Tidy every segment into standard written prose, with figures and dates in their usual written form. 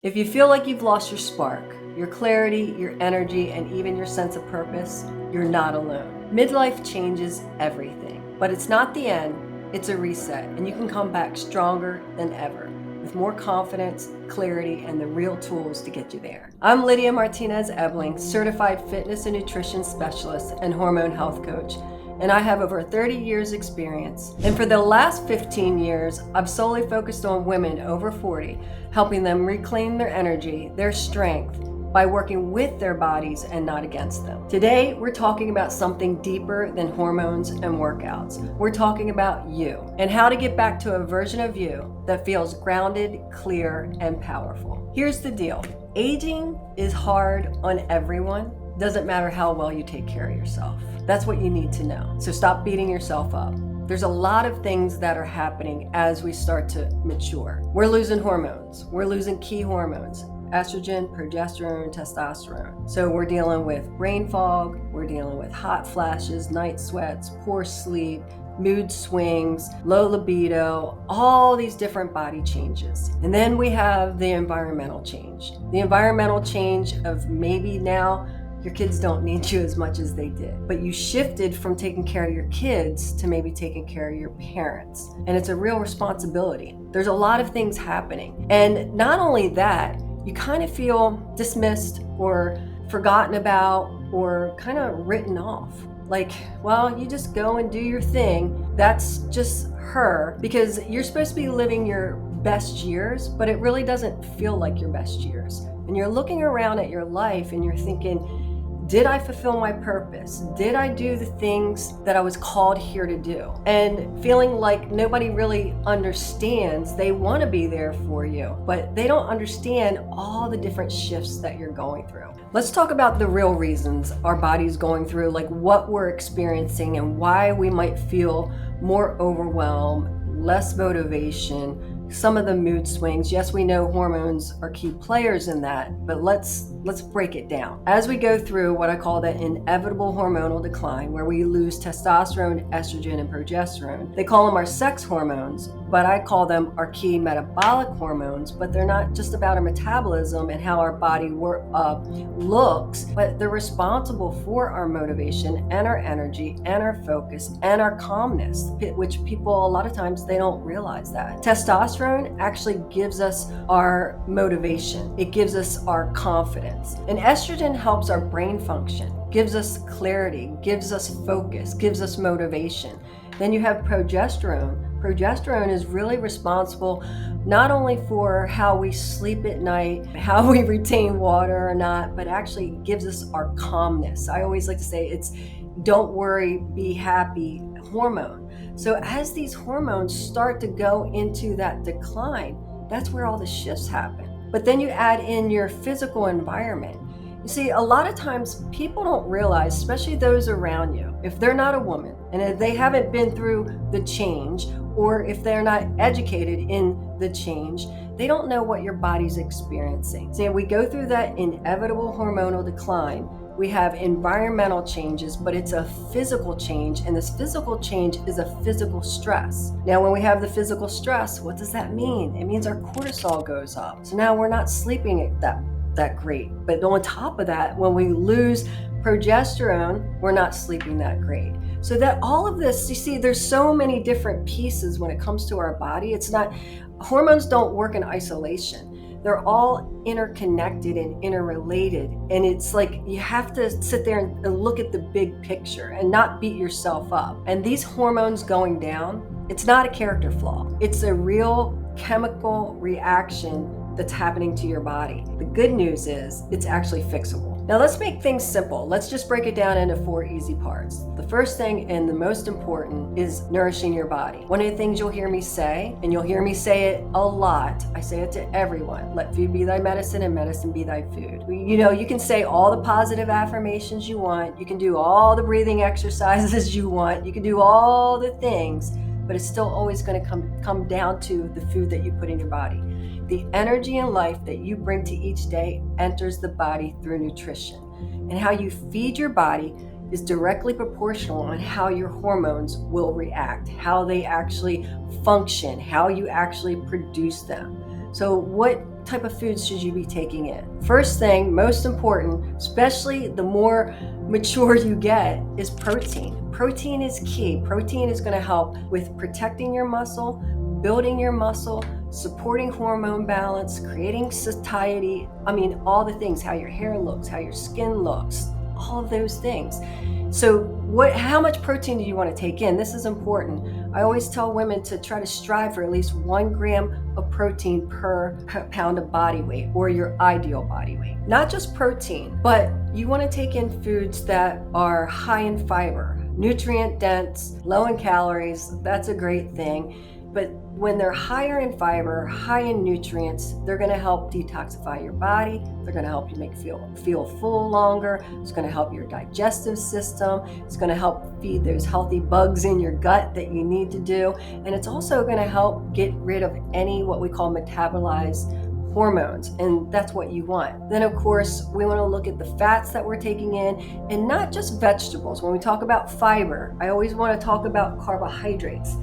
If you feel like you've lost your spark, your clarity, your energy, and even your sense of purpose, you're not alone. Midlife changes everything, but it's not the end, it's a reset, and you can come back stronger than ever with more confidence, clarity, and the real tools to get you there. I'm Lydia Martinez Ebling, certified fitness and nutrition specialist and hormone health coach. And I have over 30 years experience. And for the last 15 years, I've solely focused on women over 40, helping them reclaim their energy, their strength, by working with their bodies and not against them. Today, we're talking about something deeper than hormones and workouts. We're talking about you and how to get back to a version of you that feels grounded, clear, and powerful. Here's the deal. Aging is hard on everyone. Doesn't matter how well you take care of yourself. That's what you need to know. So stop beating yourself up. There's a lot of things that are happening as we start to mature. We're losing hormones. We're losing key hormones: estrogen, progesterone, testosterone. So we're dealing with brain fog, we're dealing with hot flashes, night sweats, poor sleep, mood swings, low libido, all these different body changes. And then we have the environmental change. The environmental change of maybe now your kids don't need you as much as they did, but you shifted from taking care of your kids to maybe taking care of your parents. And it's a real responsibility. There's a lot of things happening. And not only that, you kind of feel dismissed or forgotten about or kind of written off. Like, well, you just go and do your thing. That's just her, because you're supposed to be living your best years, but it really doesn't feel like your best years. And you're looking around at your life and you're thinking, did I fulfill my purpose? Did I do the things that I was called here to do? And feeling like nobody really understands. They want to be there for you, but they don't understand all the different shifts that you're going through. Let's talk about the real reasons our body's going through, like what we're experiencing and why we might feel more overwhelmed, less motivation, some of the mood swings. Yes, we know hormones are key players in that, but let's break it down. As we go through what I call the inevitable hormonal decline, where we lose testosterone, estrogen, and progesterone. They call them our sex hormones, but I call them our key metabolic hormones, but they're not just about our metabolism and how our body looks, but they're responsible for our motivation and our energy and our focus and our calmness, which people, a lot of times, they don't realize that. Testosterone actually gives us our motivation. It gives us our confidence. And estrogen helps our brain function, gives us clarity, gives us focus, gives us motivation. Then you have progesterone. Progesterone is really responsible not only for how we sleep at night, how we retain water or not, but actually gives us our calmness. I always like to say it's don't worry, be happy hormone. So as these hormones start to go into that decline, that's where all the shifts happen. But then you add in your physical environment. You see, a lot of times people don't realize, especially those around you, if they're not a woman and if they haven't been through the change, or if they're not educated in the change, they don't know what your body's experiencing. See, we go through that inevitable hormonal decline. We have environmental changes, but it's a physical change, and this physical change is a physical stress. Now, when we have the physical stress, what does that mean? It means our cortisol goes up. So now we're not sleeping that great. But on top of that, when we lose progesterone, we're not sleeping that great. So that all of this, you see, there's so many different pieces when it comes to our body. It's not, hormones don't work in isolation. They're all interconnected and interrelated. And it's like you have to sit there and look at the big picture and not beat yourself up. And these hormones going down, it's not a character flaw. It's a real chemical reaction that's happening to your body. The good news is it's actually fixable. Now let's make things simple. Let's just break it down into 4 easy parts. The first thing and the most important is nourishing your body. One of the things you'll hear me say, and you'll hear me say it a lot, I say it to everyone: let food be thy medicine and medicine be thy food. You know, you can say all the positive affirmations you want, you can do all the breathing exercises you want, you can do all the things, but it's still always going to come down to the food that you put in your body. The energy and life that you bring to each day enters the body through nutrition. And how you feed your body is directly proportional on how your hormones will react, how they actually function, how you actually produce them. So what type of foods should you be taking in? First thing, most important, especially the more mature you get, is protein. Protein is key. Protein is going to help with protecting your muscle, building your muscle, supporting hormone balance, creating satiety. I mean, all the things, how your hair looks, how your skin looks, all of those things. So how much protein do you want to take in? This is important. I always tell women to try to strive for at least 1 gram of protein per pound of body weight, or your ideal body weight. Not just protein, but you want to take in foods that are high in fiber, nutrient dense, low in calories. That's a great thing. But when they're higher in fiber, high in nutrients, they're going to help detoxify your body. They're going to help you feel full longer. It's going to help your digestive system. It's going to help feed those healthy bugs in your gut that you need to do. And it's also going to help get rid of any what we call metabolized hormones, and that's what you want. Then of course, we want to look at the fats that we're taking in, and not just vegetables. When we talk about fiber, I always want to talk about carbohydrates.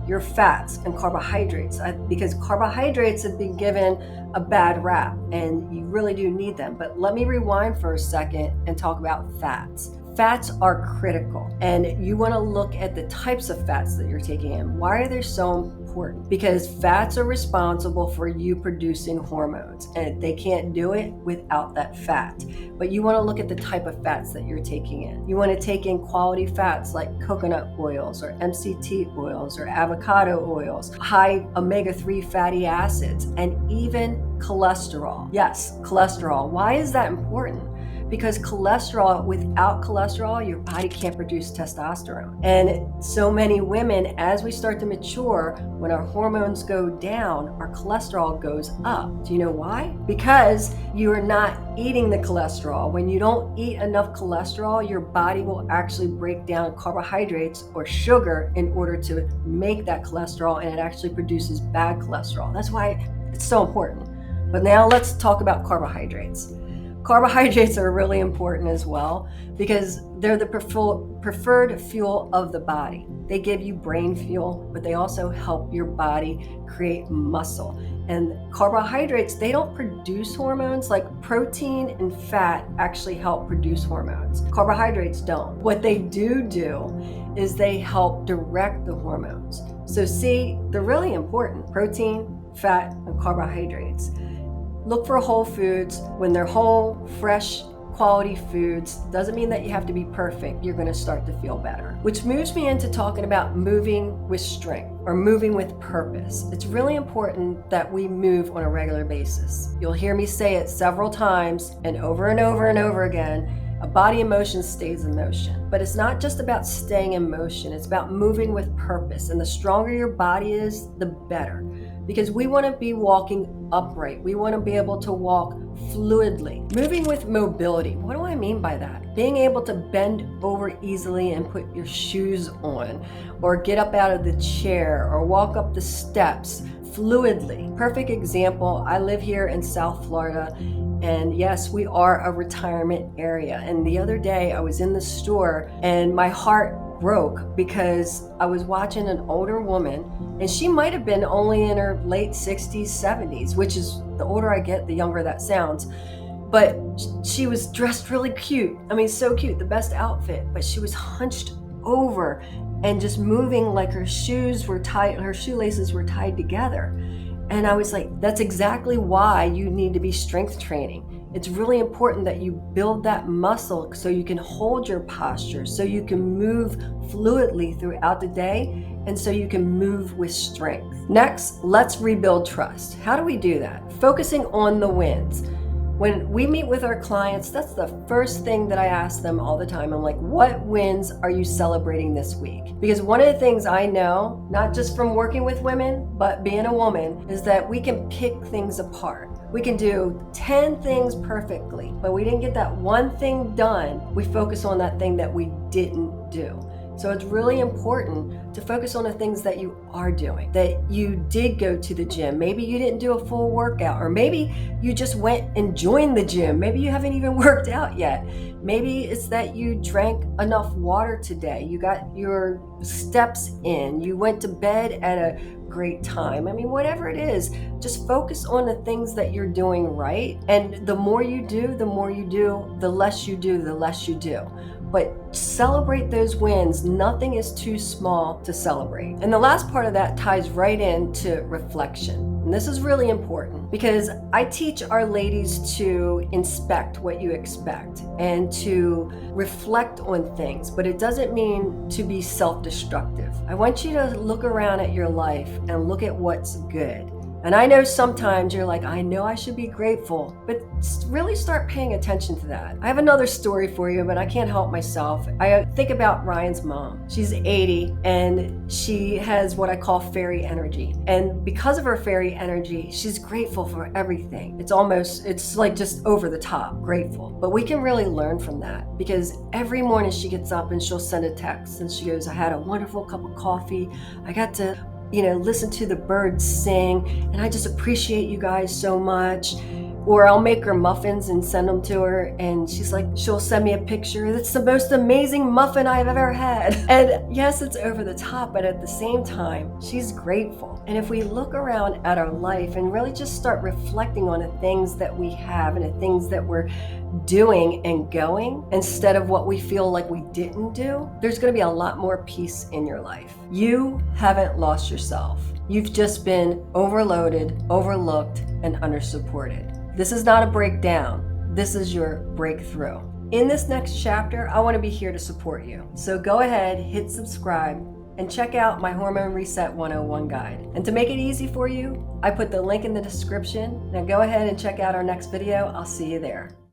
Your fats and carbohydrates, because carbohydrates have been given a bad rap and you really do need them. But let me rewind for a second and talk about fats. Fats are critical, and you want to look at the types of fats that you're taking in. Why are they so important? Because fats are responsible for you producing hormones, and they can't do it without that fat. But you want to look at the type of fats that you're taking in. You want to take in quality fats like coconut oils or MCT oils or avocado oils, high omega-3 fatty acids, and even cholesterol. Yes, cholesterol. Why is that important? Because without cholesterol, your body can't produce testosterone. And so many women, as we start to mature, when our hormones go down, our cholesterol goes up. Do you know why? Because you are not eating the cholesterol. When you don't eat enough cholesterol, your body will actually break down carbohydrates or sugar in order to make that cholesterol, and it actually produces bad cholesterol. That's why it's so important. But now let's talk about carbohydrates. Carbohydrates are really important as well because they're the preferred fuel of the body. They give you brain fuel, but they also help your body create muscle. And carbohydrates, they don't produce hormones. Like protein and fat actually help produce hormones. Carbohydrates don't. What they do is they help direct the hormones. So see, they're really important: protein, fat, and carbohydrates. Look for whole foods. When they're whole, fresh, quality foods, doesn't mean that you have to be perfect. You're going to start to feel better. Which moves me into talking about moving with strength or moving with purpose. It's really important that we move on a regular basis. You'll hear me say it several times and over and over and over again. A body in motion stays in motion. But it's not just about staying in motion. It's about moving with purpose. And the stronger your body is, the better. Because we want to be walking upright. We want to be able to walk fluidly. Moving with mobility. What do I mean by that? Being able to bend over easily and put your shoes on, or get up out of the chair, or walk up the steps fluidly. Perfect example, I live here in South Florida, and yes, we are a retirement area. And the other day I was in the store and my heart broke because I was watching an older woman, and she might have been only in her late 60s, 70s, which is, the older I get, the younger that sounds. But she was dressed really cute. I mean, so cute, the best outfit, but she was hunched over and just moving like her shoes were tied, her shoelaces were tied together. And I was like, that's exactly why you need to be strength training. It's really important that you build that muscle so you can hold your posture, so you can move fluidly throughout the day, and so you can move with strength. Next, let's rebuild trust. How do we do that? Focusing on the wins. When we meet with our clients, that's the first thing that I ask them all the time. I'm like, what wins are you celebrating this week? Because one of the things I know, not just from working with women, but being a woman, is that we can pick things apart. We can do 10 things perfectly, but we didn't get that one thing done. We focus on that thing that we didn't do. So it's really important to focus on the things that you are doing, that you did go to the gym. Maybe you didn't do a full workout, or maybe you just went and joined the gym. Maybe you haven't even worked out yet. Maybe it's that you drank enough water today. You got your steps in. You went to bed at a great time. I mean, whatever it is, just focus on the things that you're doing right. And the more you do, the more you do, the less you do, the less you do. But celebrate those wins. Nothing is too small to celebrate. And the last part of that ties right into reflection. And this is really important because I teach our ladies to inspect what you expect and to reflect on things, but it doesn't mean to be self-destructive. I want you to look around at your life and look at what's good. And I know sometimes you're like, I know I should be grateful, but really start paying attention to that. I have another story for you, but I can't help myself. I think about Ryan's mom. She's 80 and she has what I call fairy energy. And because of her fairy energy, she's grateful for everything. It's like just over the top grateful. But we can really learn from that because every morning she gets up and she'll send a text and she goes, I had a wonderful cup of coffee. I got to listen to the birds sing, and I just appreciate you guys so much. Or I'll make her muffins and send them to her, and she'll send me a picture. That's the most amazing muffin I've ever had. And yes, it's over the top, but at the same time, she's grateful. And if we look around at our life and really just start reflecting on the things that we have and the things that we're doing and going, instead of what we feel like we didn't do, there's going to be a lot more peace in your life. You haven't lost yourself. You've just been overloaded, overlooked, and undersupported. This is not a breakdown. This is your breakthrough. In this next chapter, I want to be here to support you. So go ahead, hit subscribe, and check out my Hormone Reset 101 guide. And to make it easy for you, I put the link in the description. Now go ahead and check out our next video. I'll see you there.